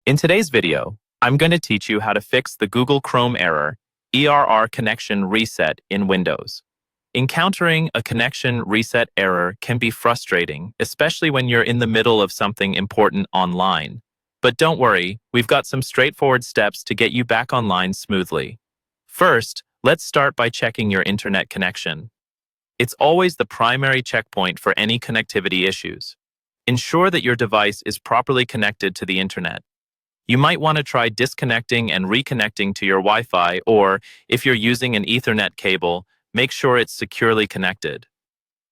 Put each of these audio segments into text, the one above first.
In today's video, I'm going to teach you how to fix the Google Chrome error, ERR connection reset in Windows. Encountering a connection reset error can be frustrating, especially when you're in the middle of something important online. But don't worry, we've got some straightforward steps to get you back online smoothly. First, let's start by checking your internet connection. It's always the primary checkpoint for any connectivity issues. Ensure that your device is properly connected to the internet. You might want to try disconnecting and reconnecting to your Wi-Fi, or if you're using an Ethernet cable, make sure it's securely connected.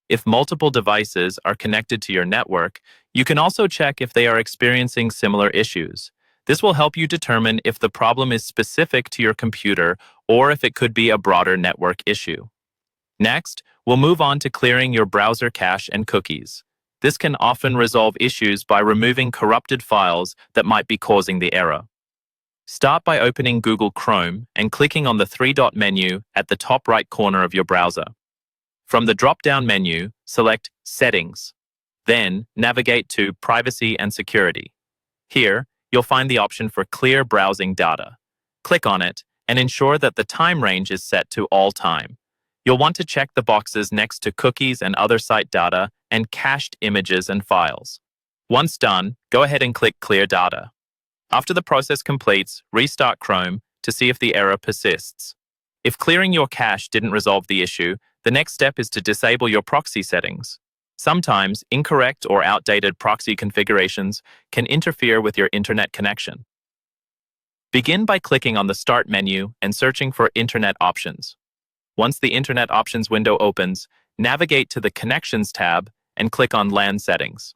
If multiple devices are connected to your network, you can also check if they are experiencing similar issues. This will help you determine if the problem is specific to your computer or if it could be a broader network issue. Next, we'll move on to clearing your browser cache and cookies. This can often resolve issues by removing corrupted files that might be causing the error. Start by opening Google Chrome and clicking on the three-dot menu at the top right corner of your browser. From the drop-down menu, select Settings. Then, navigate to Privacy and Security. Here, you'll find the option for Clear Browsing Data. Click on it and ensure that the time range is set to all time. You'll want to check the boxes next to cookies and other site data and cached images and files. Once done, go ahead and click Clear Data. After the process completes, restart Chrome to see if the error persists. If clearing your cache didn't resolve the issue, the next step is to disable your proxy settings. Sometimes, incorrect or outdated proxy configurations can interfere with your internet connection. Begin by clicking on the Start menu and searching for Internet Options. Once the Internet Options window opens, navigate to the Connections tab and click on LAN Settings.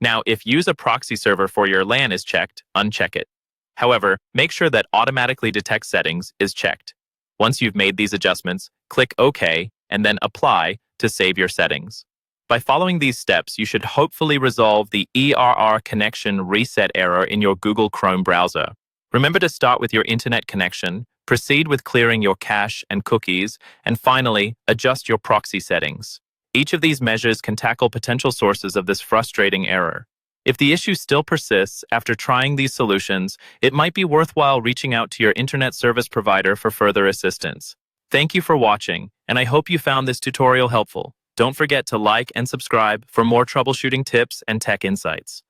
Now, if Use a Proxy Server for your LAN is checked, uncheck it. However, make sure that Automatically Detect Settings is checked. Once you've made these adjustments, click OK and then Apply to save your settings. By following these steps, you should hopefully resolve the ERR connection reset error in your Google Chrome browser. Remember to start with your internet connection, proceed with clearing your cache and cookies, and finally, adjust your proxy settings. Each of these measures can tackle potential sources of this frustrating error. If the issue still persists after trying these solutions, it might be worthwhile reaching out to your internet service provider for further assistance. Thank you for watching, and I hope you found this tutorial helpful. Don't forget to like and subscribe for more troubleshooting tips and tech insights.